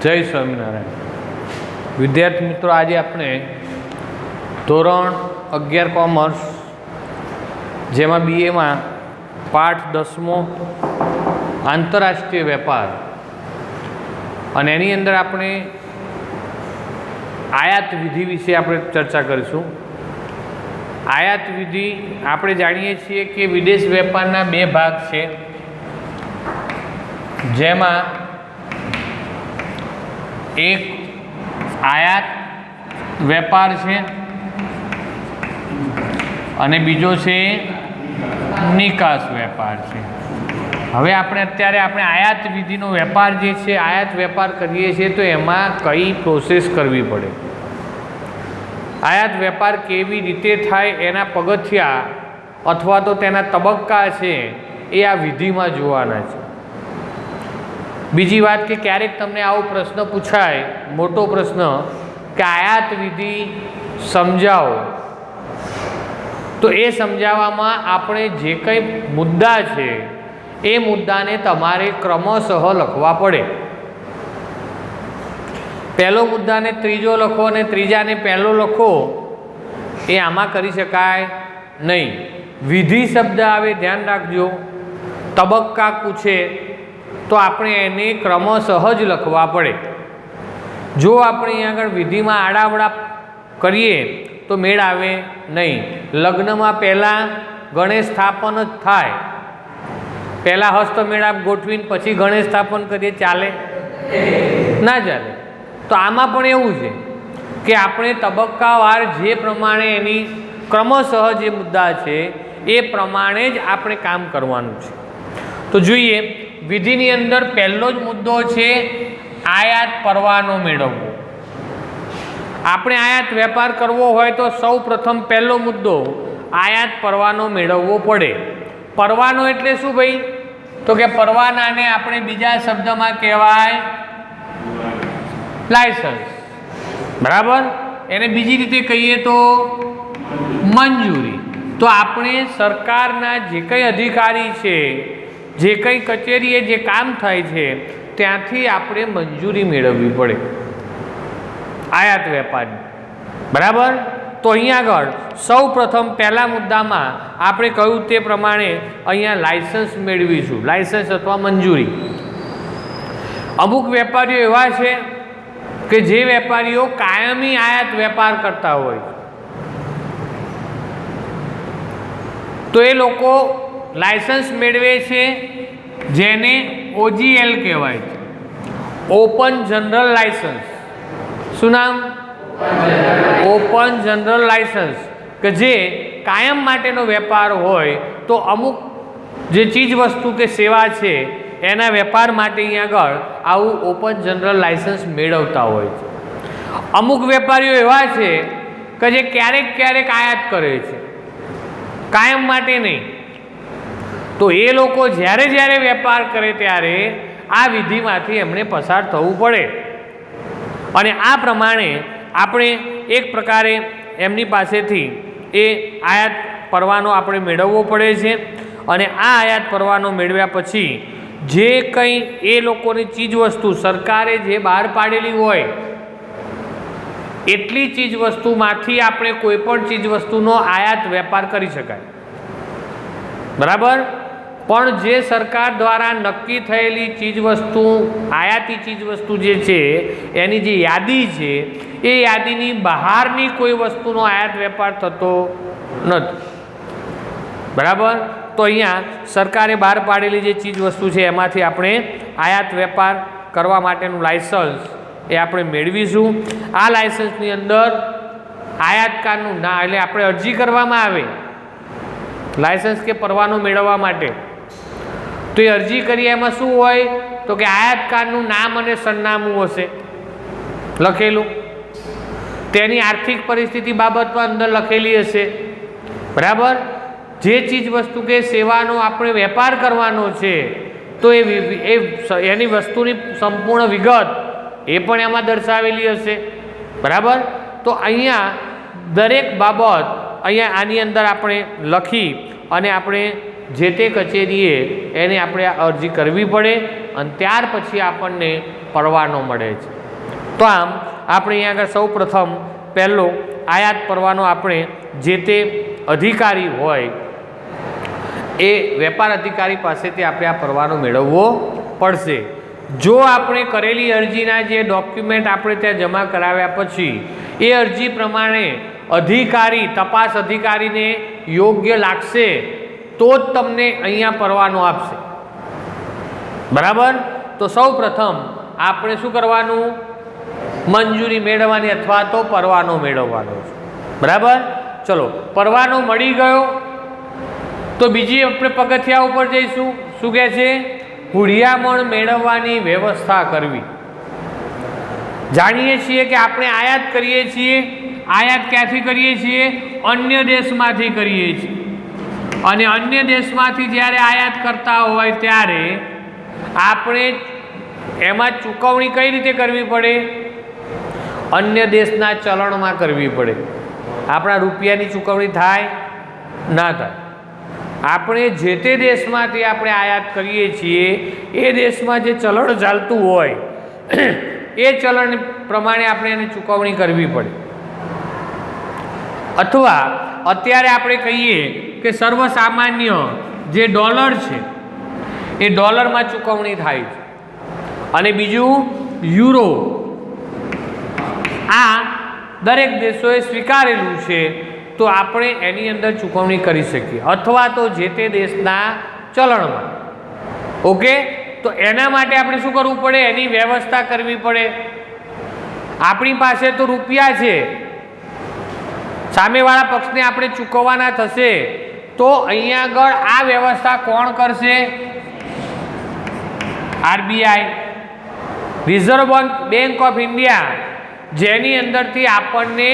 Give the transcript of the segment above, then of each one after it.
જય સ્વામિનારાયણ. વિદ્યાર્થી મિત્રો, આજે આપણે ધોરણ 11 કોમર્સ જેમાં BAમાં પાઠ 10મો આંતરરાષ્ટ્રીય વેપાર અને એની અંદર આપણે આયાત વિધિ વિશે આપણે ચર્ચા કરીશું. આયાત વિધિ આપણે જાણીએ છીએ કે વિદેશ વેપારના બે ભાગ છે, જેમાં એક આયાત વેપાર છે અને બીજો છે નિકાસ વેપાર છે. હવે અત્યારે આપણે આયાત વિધિનો વેપાર જે છે, આયાત વેપાર કરીએ છીએ તો એમાં કઈ પ્રોસેસ કરવી પડે, આયાત વેપાર કેવી રીતે થાય, એના પગથિયા અથવા તો તેના તબક્કા છે એ આ વિધિમાં જોવાના છે. બીજી વાત કે ક્યારેક તમને આવો પ્રશ્ન પૂછાય, મોટો પ્રશ્ન, કે આયાત વિધિ સમજાવો, તો એ સમજાવવામાં આપણે જે કંઈ મુદ્દા છે એ મુદ્દાને તમારે ક્રમશઃ લખવા પડે. પહેલો મુદ્દાને ત્રીજો લખો અને ત્રીજાને પહેલો લખો, એ આમાં કરી શકાય નહીં. વિધિ શબ્દ આવે, ધ્યાન રાખજો. તબક્કા પૂછે તો આપણે એને ક્રમશઃ જ લખવા પડે. જો આપણે અહીં આગળ વિધિમાં આડાવડા કરીએ તો મેળ આવે નહીં. લગ્નમાં પહેલાં ગણેશ સ્થાપન જ થાય, પહેલાં હસ્તમેળાપ ગોઠવીને પછી ગણેશ સ્થાપન કરીએ, ચાલે? ના ચાલે. તો આમાં પણ એવું છે કે આપણે તબક્કાવાર જે પ્રમાણે એની ક્રમશઃ જે મુદ્દા છે એ પ્રમાણે જ આપણે કામ કરવાનું છે. તો જોઈએ, વિધિની અંદર પહેલો જ મુદ્દો છે આયાત પરવાનો મેળવવો. આપણે આયાત વેપાર કરવો હોય તો સૌ પ્રથમ પહેલો મુદ્દો આયાત પરવાનો મેળવવો પડે. પરવાનો એટલે શું ભાઈ? તો કે પરવાનાને આપણે બીજા શબ્દમાં કહેવાય લાયસન્સ, બરાબર? એને બીજી રીતે કહીએ તો મંજૂરી. તો આપણે સરકારના જે કંઈ અધિકારી છે, જે કંઈ કચેરીએ જે કામ થાય છે ત્યાંથી આપણે મંજૂરી મેળવવી પડે આયાત વેપારની, બરાબર? તો અહીંયા આગળ સૌ પ્રથમ પહેલા મુદ્દામાં આપણે કહ્યું તે પ્રમાણે અહીંયા લાયસન્સ મેળવીશું, લાયસન્સ અથવા મંજૂરી. અમુક વેપારીઓ એવા છે કે જે વેપારીઓ કાયમી આયાત વેપાર કરતા હોય, તો એ લોકો લાયસન્સ મેળવે છે જેને OGL કહેવાય છે, ઓપન જનરલ લાયસન્સ. શું નામ? Open general licence. કે જે કાયમ માટેનો વેપાર હોય તો અમુક જે ચીજ વસ્તુ કે સેવા છે એના વેપાર માટે અહીંયા આગળ આવું ઓપન જનરલ લાયસન્સ મેળવતા હોય છે. અમુક વેપારીઓ એવા છે કે જે ક્યારેક ક્યારેક આયાત કરે છે, કાયમ માટે નહીં. તો એ લોકો જ્યારે વેપાર કરે ત્યારે આ વિધિમાંથી એમણે પસાર થવું પડે અને આ પ્રમાણે આપણે એક પ્રકારે એમની પાસેથી એ આયાત પરવાનો આપણે મેળવવો પડે છે. અને આ આયાત પરવાનો મેળવ્યા પછી જે કંઈ એ લોકોની ચીજવસ્તુ સરકારે જે બહાર પાડેલી હોય એટલી ચીજવસ્તુમાંથી આપણે કોઈ પણ ચીજવસ્તુનો આયાત વેપાર કરી શકાય, બરાબર? પણ જે સરકાર દ્વારા નક્કી થયેલી ચીજવસ્તુ, આયાતી ચીજવસ્તુ જે છે એની જે યાદી છે એ યાદીની બહારની કોઈ વસ્તુનો આયાત વેપાર થતો નથી, બરાબર? તો અહીંયા સરકારે બહાર પાડેલી જે ચીજવસ્તુ છે એમાંથી આપણે આયાત વેપાર કરવા માટેનું લાયસન્સ એ આપણે મેળવીશું. આ લાયસન્સની અંદર આયાતકારનું ના, એટલે આપણે અરજી કરવામાં આવે લાયસન્સ કે પરવાનો મેળવવા માટે, તો એ અરજી કરીએ એમાં શું હોય? તો કે આયાતકારનું નામ અને સરનામું હશે લખેલું, તેની આર્થિક પરિસ્થિતિ બાબતમાં અંદર લખેલી હશે, બરાબર? જે ચીજ વસ્તુ કે સેવાનો આપણે વેપાર કરવાનો છે તો એની વસ્તુની સંપૂર્ણ વિગત એ પણ એમાં દર્શાવેલી હશે, બરાબર? તો અહીંયા દરેક બાબત અહીંયા આની અંદર આપણે લખી અને આપણે જે તે કચેરીએ એને આપણે અરજી કરવી પડે અને ત્યાર પછી આપણને પરવાનો મળે છે. તો આમ આપણે અહીંયા આગળ સૌ પ્રથમ પહેલો આયાત પરવાનો આપણે જે તે અધિકારી હોય એ વેપાર અધિકારી પાસેથી આપણે આ પરવાનો મેળવવો પડશે. જો આપણે કરેલી અરજીના જે ડોક્યુમેન્ટ આપણે ત્યાં જમા કરાવ્યા પછી એ અરજી પ્રમાણે અધિકારી તપાસ અધિકારીને યોગ્ય લાગશે તો જ તમને અહીંયા પરવાનો આપશે. બરાબર. તો સૌ પ્રથમ આપણે શું કરવાનું? મંજૂરી મેળવવાની અથવા તો પરવાનો મેળવવાનો છે. બરાબર. ચલો, પરવાનો મળી ગયો તો બીજી આપણે પગથિયા ઉપર જઈશું. શું કહે છે? હુડિયામણ મેળવવાની વ્યવસ્થા કરવી. જાણીએ છીએ કે આપણે આયાત કરીએ છીએ. આયાત ક્યાંથી કરીએ છીએ? અન્ય દેશમાંથી કરીએ છીએ. અને અન્ય દેશમાંથી જ્યારે આયાત કરતા હોય ત્યારે આપણે એમાં ચૂકવણી કઈ રીતે કરવી પડે? અન્ય દેશના ચલણમાં કરવી પડે. આપણા રૂપિયાની ચૂકવણી થાય ના થાય? આપણે જે તે દેશમાંથી આપણે આયાત કરીએ છીએ એ દેશમાં જે ચલણ ચાલતું હોય એ ચલણ પ્રમાણે આપણે એને ચૂકવણી કરવી પડે. અથવા અત્યારે આપણે કહીએ કે સર્વસામાન્ય જે ડોલર છે એ ડોલરમાં ચૂકવણી થાય છે અને બીજું યુરો. આ દરેક દેશોએ સ્વીકારેલું છે તો આપણે એની અંદર ચૂકવણી કરી શકીએ અથવા તો જે તે દેશના ચલણમાં. ઓકે. તો એના માટે આપણે શું કરવું પડે? એની વ્યવસ્થા કરવી પડે. આપણી પાસે તો રૂપિયા છે, સામેવાળા પક્ષને આપણે ચૂકવવાના થશે તો અહીંયા આગળ આ વ્યવસ્થા કોણ કરશે? RBI, reserve bank of India, જેની અંદરથી આપણને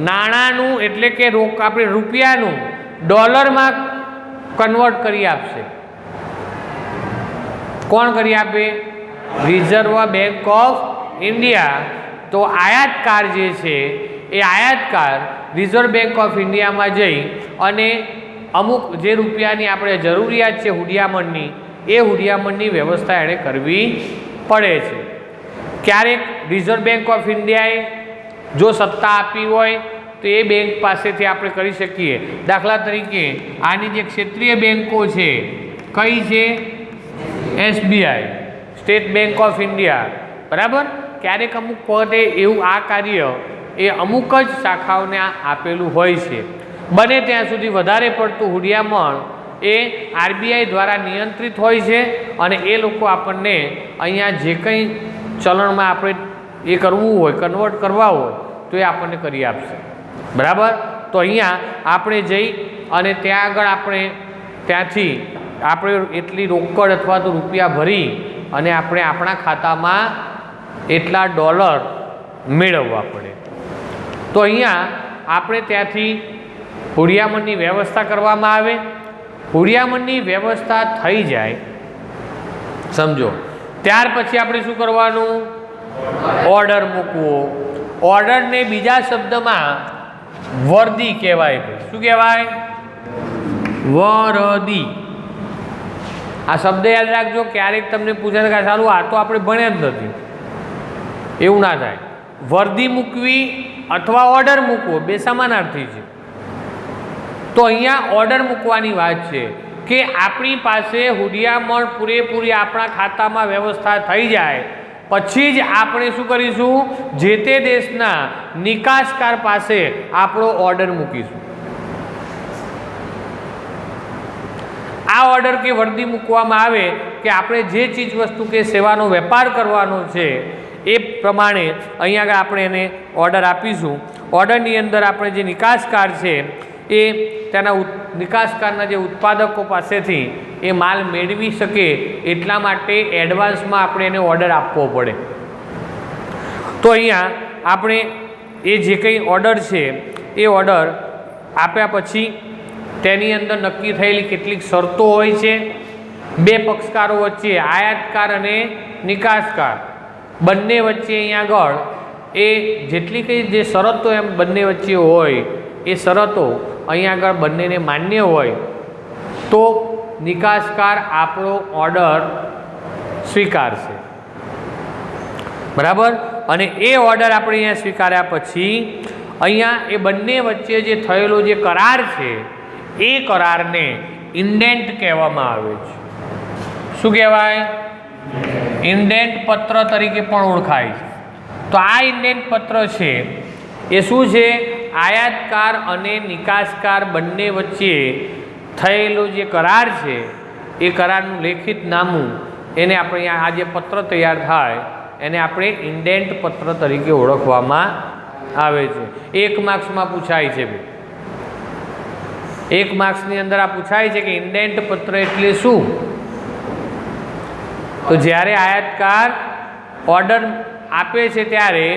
નાણાંનું એટલે કે આપણે રૂપિયાનું ડોલરમાં કન્વર્ટ કરી આપશે. કોણ કરી આપે? Reserve bank of India. તો આયાતકાર જે છે એ આયાતકાર રિઝર્વ બેંક ઓફ ઇન્ડિયામાં જઈ અને અમુક જે રૂપિયાની આપણે જરૂરિયાત છે હુડિયામણની, એ હુડિયામણની વ્યવસ્થા એણે કરવી પડે છે. ક્યારેક રિઝર્વ બેંક ઓફ ઇન્ડિયાએ જો સત્તા આપી હોય તો એ બેંક પાસેથી આપણે કરી શકીએ. દાખલા તરીકે આની જે ક્ષેત્રીય બેંકો છે કઈ છે? SBI, state bank of India. બરાબર. ક્યારેક અમુક વખતે એવું આ કાર્ય એ અમુક જ શાખાઓને આપેલું હોય છે. બને ત્યાં સુધી વધારે પડતું હુડિયામણ એ આરબીઆઈ દ્વારા નિયંત્રિત હોય છે અને એ લોકો આપણને અહીંયા જે કંઈ ચલણમાં આપણે એ કરવું હોય, કન્વર્ટ કરવા હોય તો એ આપણને કરી આપશે. બરાબર. તો અહીંયા આપણે જઈ અને ત્યાં આગળ આપણે ત્યાંથી આપણે એટલી રોકડ અથવા તો રૂપિયા ભરી અને આપણે આપણા ખાતામાં એટલા ડોલર મેળવવા પડે. તો અહીંયા આપણે ત્યાંથી હુડિયામણની વ્યવસ્થા કરવામાં આવે. હુડિયામણની વ્યવસ્થા થઈ જાય, સમજો, ત્યાર પછી આપણે શું કરવાનું? ઓર્ડર મૂકવો. ઓર્ડરને બીજા શબ્દમાં વર્દી કહેવાય. શું કહેવાય? વરદી. આ શબ્દ યાદ રાખજો. ક્યારેક તમને પૂછે કે ચાલુ આ તો આપણે ભણ્યા જ નથી, એવું ના થાય. વર્દી મૂકવી અથવા ઓર્ડર મૂકવો બે સમાનાર્થી છે. તો અહીંયા ઓર્ડર મૂકવાની વાત છે કે આપણી પાસે હુડિયામણ પૂરેપૂરી આપણા ખાતામાં વ્યવસ્થા થઈ જાય પછી જ આપણે શું કરીશું? જે તે દેશના નિકાસકાર પાસે આપણો ઓર્ડર મૂકીશું. આ ઓર્ડર કે વર્દી મૂકવામાં આવે કે આપણે જે ચીજ વસ્તુ કે સેવાનો વેપાર કરવાનો છે એ પ્રમાણે અહીંયા આગળ આપણે એને ઓર્ડર આપીશું. ઓર્ડરની અંદર આપણે જે નિકાસકાર છે એ તેના નિકાસકારના જે ઉત્પાદકો પાસેથી એ માલ મેળવી શકે એટલા માટે એડવાન્સમાં આપણે એને ઓર્ડર આપવો પડે. તો અહીંયા આપણે એ જે કંઈ ઓર્ડર છે એ ઓર્ડર આપ્યા પછી તેની અંદર નક્કી થયેલી કેટલીક શરતો હોય છે. બે પક્ષકારો વચ્ચે આયાતકાર અને નિકાસકાર બંને વચ્ચે અહીંયા આગળ એ જેટલી કંઈ જે શરતો એમ બંને વચ્ચે હોય એ શરતો અહીંયા આગળ બંનેને માન્ય હોય તો નિકાસકાર આપણો ઓર્ડર સ્વીકારશે. બરાબર। અને એ ઓર્ડર આપણે અહીંયા સ્વીકાર્યા પછી અહીંયા એ બંને વચ્ચે જે થયેલો જે કરાર છે એ કરારને ઇન્ડેન્ટ કહેવામાં આવે છે। શું કહેવાય? ઇન્ડેન્ટ પત્ર તરીકે પણ ઓળખાય છે। તો આ ઇન્ડેન્ટ પત્ર છે એ શું છે? આયાતકાર અને નિકાસકાર બંને વચ્ચે થયેલો જે કરાર છે એ કરારનું લેખિત નામું એને આપણે આ જે પત્ર તૈયાર થાય એને આપણે ઇન્ડેન્ટ પત્ર તરીકે ઓળખવામાં આવે છે। 1 માર્ક્સમાં પૂછાય છે। 1 માર્ક્સની અંદર આ પૂછાય છે કે ઇન્ડેન્ટ પત્ર એટલે શું? તો જ્યારે આયાતકાર ઓર્ડર આપે છે ત્યારે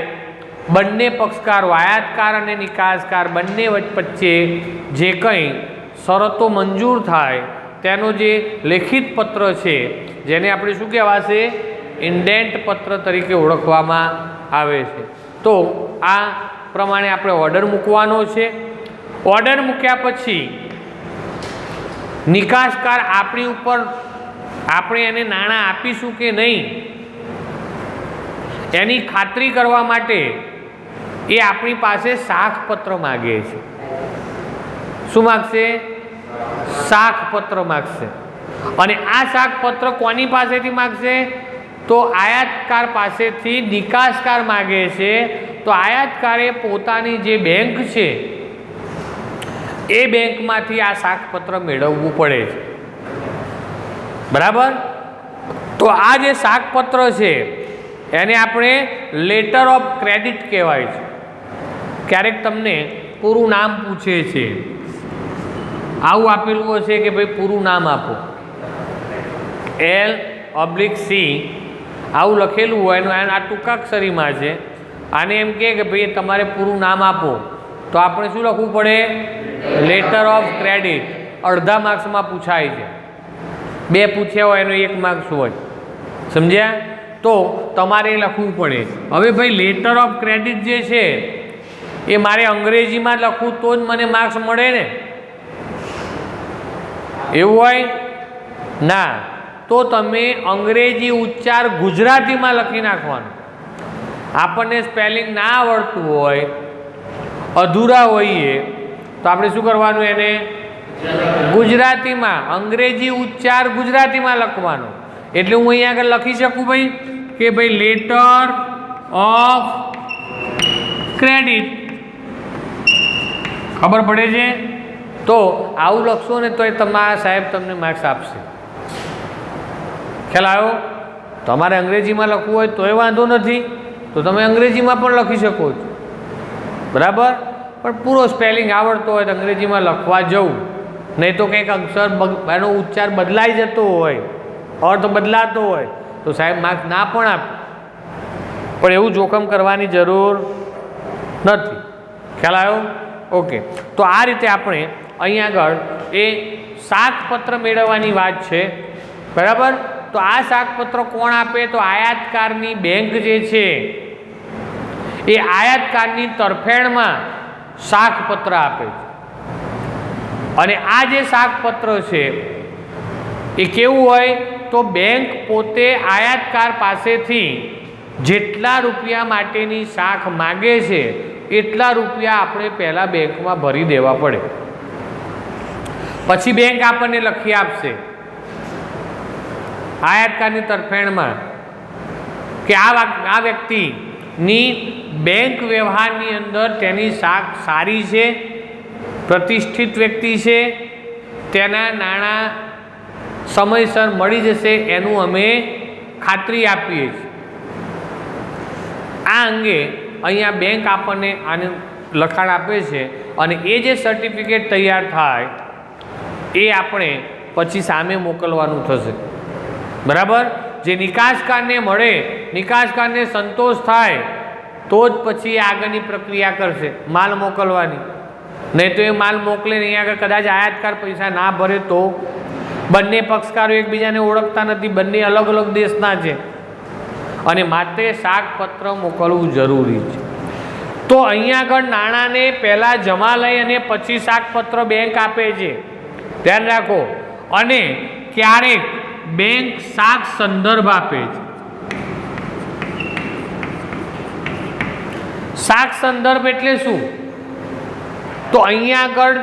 બંને પક્ષકારો આયાતકાર અને નિકાસકાર બંને વચ્ચે જે કંઈ શરતો મંજૂર થાય તેનો જે લેખિત પત્ર છે જેને આપણે શું કહેવાશે? ઇન્ડેન્ટ પત્ર તરીકે ઓળખવામાં આવે છે। તો આ પ્રમાણે આપણે ઓર્ડર મૂકવાનો છે। ઓર્ડર મૂક્યા પછી નિકાસકાર આપણી ઉપર આપણે એને નાણાં આપીશું કે નહીં એની ખાતરી કરવા માટે એ આપણી પાસે સાખપત્ર માગે છે। શું માગશે? સાખપત્ર માગશે। અને આ સાખપત્ર કોની પાસેથી માગશે? તો આયાતકાર પાસેથી નિકાસકાર માગે છે। તો આયાતકારે પોતાની જે બેંક છે એ બેંકમાંથી આ સાખપત્ર મેળવવું પડે છે। બરાબર। તો આ જે સાખપત્ર છે એને આપણે લેટર ઓફ ક્રેડિટ કહેવાય છે। ક્યારેક તમને પૂરું નામ પૂછે છે, આવું આપેલું હશે કે ભાઈ પૂરું નામ આપો, L/C આવું લખેલું હોય એનું આ ટૂંકાક્ષરીમાં છે। આને એમ કે ભાઈ તમારે પૂરું નામ આપો તો આપણે શું લખવું પડે? Letter of credit. અડધા માર્ક્સમાં પૂછાય છે। 2 પૂછ્યા હોય એનો 1 માર્ક્સ હોય, સમજ્યા? તો તમારે લખવું પડે। હવે ભાઈ લેટર ઓફ ક્રેડિટ જે છે એ મારે અંગ્રેજીમાં લખવું તો જ મને માર્ક્સ મળે ને? એવું હોય ના, તો તમે અંગ્રેજી ઉચ્ચાર ગુજરાતીમાં લખી નાખવાનો। આપણને સ્પેલિંગ ના આવડતું હોય, અધૂરા હોઈએ તો આપણે શું કરવાનું? એને ગુજરાતીમાં અંગ્રેજી ઉચ્ચાર ગુજરાતીમાં લખવાનો। એટલે હું અહીંયા આગળ લખી શકું ભાઈ કે ભાઈ લેટર ઓફ ક્રેડિટ, ખબર પડે છે? તો આવું લખશો ને તો એ તમારા સાહેબ તમને માર્ક્સ આપશે। ખ્યાલ આવ્યો? તમારે અંગ્રેજીમાં લખવું હોય તોય વાંધો નથી, તો તમે અંગ્રેજીમાં પણ લખી શકો છો। બરાબર। પણ પૂરો સ્પેલિંગ આવડતો હોય તો અંગ્રેજીમાં લખવા જવું, નહીં તો કંઈક અક્ષર એનો ઉચ્ચાર બદલાઈ જતો હોય, અર્થ બદલાતો હોય તો સાહેબ માર્ક્સ ના પણ આપે। પણ એવું જોખમ કરવાની જરૂર નથી। ખ્યાલ આવ્યો? ઓકે। તો આ રીતે આપણે અહીં આગળ એ સાખપત્ર મેળવવાની વાત છે। બરાબર। તો આ સાખપત્ર કોણ આપે? તો આયાતકારની બેંક જે છે એ આયાતકારની તરફેણમાં સાખપત્ર આપે છે। અને આ જે સાખપત્ર છે એ કેવું હોય? તો બેંક પોતે આયાતકાર પાસેથી જેટલા રૂપિયા માટેની સાખ માગે છે એટલા રૂપિયા આપણે પહેલાં બેંકમાં ભરી દેવા પડે, પછી બેંક આપણને લખી આપશે આયાતકારની તરફેણમાં કે આ વ્યક્તિની બેંક વ્યવહારની અંદર તેની સાખ સારી છે, પ્રતિષ્ઠિત વ્યક્તિ છે, તેના નાણાં સમયસર મળી જશે એનું અમે ખાતરી આપીએ છીએ। આ અંગે અહીંયા બેંક આપણને આને લખાણ આપે છે અને એ જે સર્ટિફિકેટ તૈયાર થાય એ આપણે પછી સામે મોકલવાનું થશે। બરાબર। જે નિકાસકારને મળે, નિકાસકારને સંતોષ થાય તો જ પછી આગળની પ્રક્રિયા કરશે માલ મોકલવાની। નહીં તો એ માલ મોકલે ને અહીંયા આગળ કદાચ આયાતકાર પૈસા ના ભરે તો? બંને પક્ષકારો એકબીજાને ઓળખતા નથી, બંને અલગ અલગ દેશના છે અને માટે સાખપત્ર મોકલવું જરૂરી છે। તો અહીંયા આગળ નાણાંને પહેલાં જમા લઈ અને પછી સાખપત્ર બેંક આપે છે, ધ્યાન રાખો। અને ક્યારેક બેંક સાખ સંદર્ભ આપે છે। શાક સંદર્ભ એટલે શું? તો અહીંયા આગળ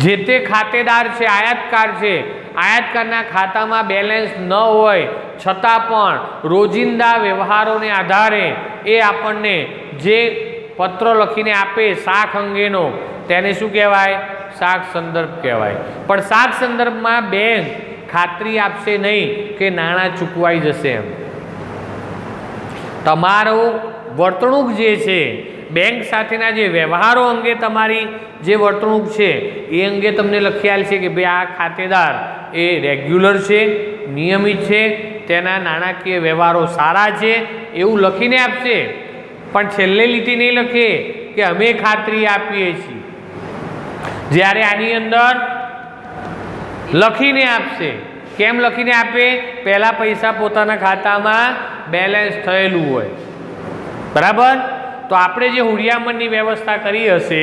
જે તે ખાતેદાર છે, આયાતકાર છે, આયાતકારના ખાતામાં બેલેન્સ ન હોય છતાં પણ રોજિંદા વ્યવહારોને આધારે એ આપણને જે પત્ર લખીને આપે શાક અંગેનો, તેને શું કહેવાય? શાક સંદર્ભ કહેવાય. પણ શાક સંદર્ભમાં બેંક ખાતરી આપશે નહીં કે નાણાં ચૂકવાઈ જશે એમ. તમારું વર્તણૂક જે છે, બેંક સાથેના જે વ્યવહારો અંગે તમારી જે વર્તણૂક છે એ અંગે તમને લખી આલ છે કે ભાઈ આ ખાતેદાર એ રેગ્યુલર છે, નિયમિત છે, તેના નાણાકીય વ્યવહારો સારા છે, એવું લખીને આપશે. પણ છેલ્લે લીટી નહીં લખે કે અમે ખાતરી આપીએ છીએ. જ્યારે આની અંદર લખીને આપશે. કેમ લખીને આપે? પહેલા પૈસા પોતાના ખાતામાં બેલેન્સ થયેલું હોય. બરાબર? તો આપણે જે હુંડિયામણની વ્યવસ્થા કરી હશે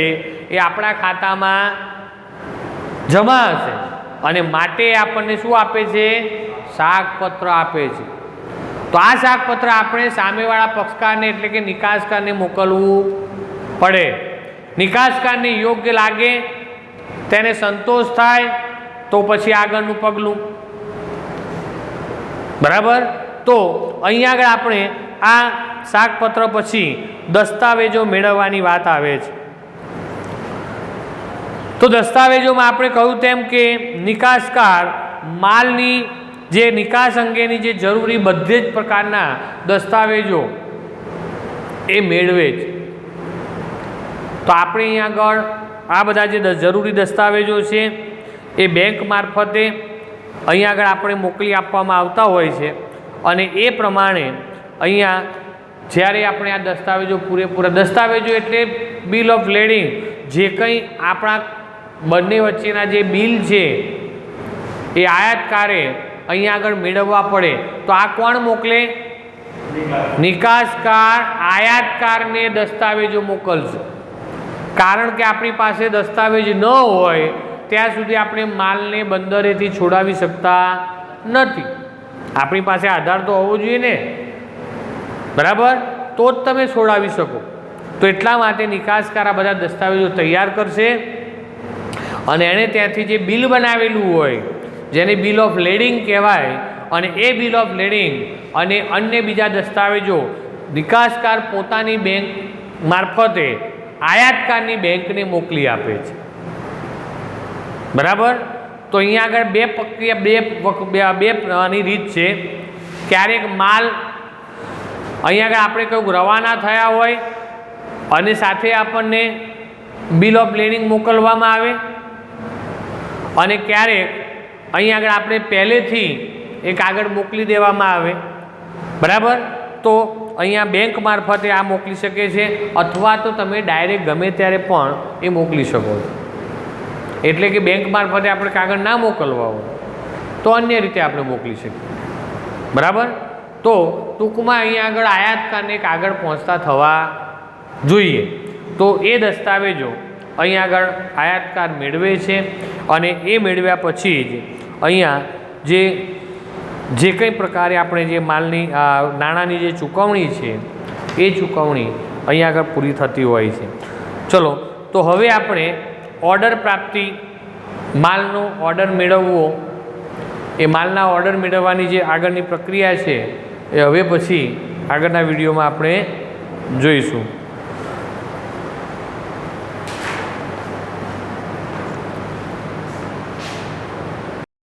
એ આપણા ખાતામાં જમા હશે અને માટે આપણને શું આપે છે? શાકપત્ર આપે છે. તો આ શાકપત્ર આપણે સામેવાળા પક્ષકારને એટલે કે નિકાસકારને મોકલવું પડે. નિકાસકારને યોગ્ય લાગે, તેને સંતોષ થાય તો પછી આગળનું પગલું. બરાબર? તો અહીંયા આગળ આપણે આ શાકપત્ર પછી દસ્તાવેજો મેળવવાની વાત આવે છે. તો દસ્તાવેજોમાં આપણે કહ્યું તેમ કે નિકાસકાર માલની જે નિકાસ અંગેની જે જરૂરી બધી જ પ્રકારના દસ્તાવેજો એ મેળવે છે. તો આપણે અહીંયા આગળ આ બધા જે જરૂરી દસ્તાવેજો છે એ બેંક મારફતે અહીંયા આગળ આપણે મોકલી આપવામાં આવતા હોય છે અને એ પ્રમાણે અહીંયા જ્યારે આપણે આ દસ્તાવેજો પૂરેપૂરા દસ્તાવેજો એટલે બિલ ઓફ લેડિંગ, જે કંઈ આપણા બંને વચ્ચેના જે બિલ છે એ આયાતકારે અહીંયા આગળ મેળવવા પડે. તો આ કોણ મોકલે? નિકાસકાર આયાતકારને દસ્તાવેજો મોકલશે. કારણ કે આપણી પાસે દસ્તાવેજ ન હોય ત્યાં સુધી આપણે માલને બંદરેથી છોડાવી શકતા નથી. આપણી પાસે આધાર તો હોવો જોઈએ ને, બરાબર? તો જ તમે છોડાવી શકો. તો એટલા માટે નિકાસકાર આ બધા દસ્તાવેજો તૈયાર કરશે અને એણે ત્યાંથી જે બિલ બનાવેલું હોય, જેને બિલ ઓફ લેડિંગ કહેવાય, અને એ બિલ ઓફ લેડિંગ અને અન્ય બીજા દસ્તાવેજો નિકાસકાર પોતાની બેંક મારફતે આયાતકારની બેંકને મોકલી આપે છે. બરાબર? તો અહીંયા આગળ બે પ્રક્રિયા બે રીત છે. ક્યારેક માલ અહીંયા આગળ આપણે કહ્યું રવાના થયા હોય અને સાથે આપણને બિલ ઓફ લેડિંગ મોકલવામાં આવે, અને ક્યારેક અહીંયા આગળ આપણે પહેલેથી એક આગળ મોકલી દેવામાં આવે. બરાબર? તો અહીંયા બેંક મારફતે આ મોકલી શકે છે, અથવા તો તમે ડાયરેક્ટ ગમે ત્યારે પણ એ મોકલી શકો છો. એટલે કે બેંક મારફતે આપણે કાગળ ના મોકલવા હોય તો અન્ય રીતે આપણે મોકલી શકીએ. બરાબર? તો ટૂંકમાં અહીંયા આગળ આયાતકારને કાગળ પહોંચતા થવા જોઈએ. તો એ દસ્તાવેજો અહીંયા આગળ આયાતકાર મેળવે છે અને એ મેળવ્યા પછી જ અહીંયા જે કંઈ પ્રકારે આપણે જે માલની નાણાંની જે ચૂકવણી છે એ ચૂકવણી અહીંયા આગળ પૂરી થતી હોય છે. ચલો, તો હવે આપણે ઓર્ડર પ્રાપ્તિ, માલનો ઓર્ડર મેળવવો, એ માલના ઓર્ડર મેળવવાની જે આગળની પ્રક્રિયા છે એ હવે પછી આગળના વિડીયોમાં આપણે જોઈશું.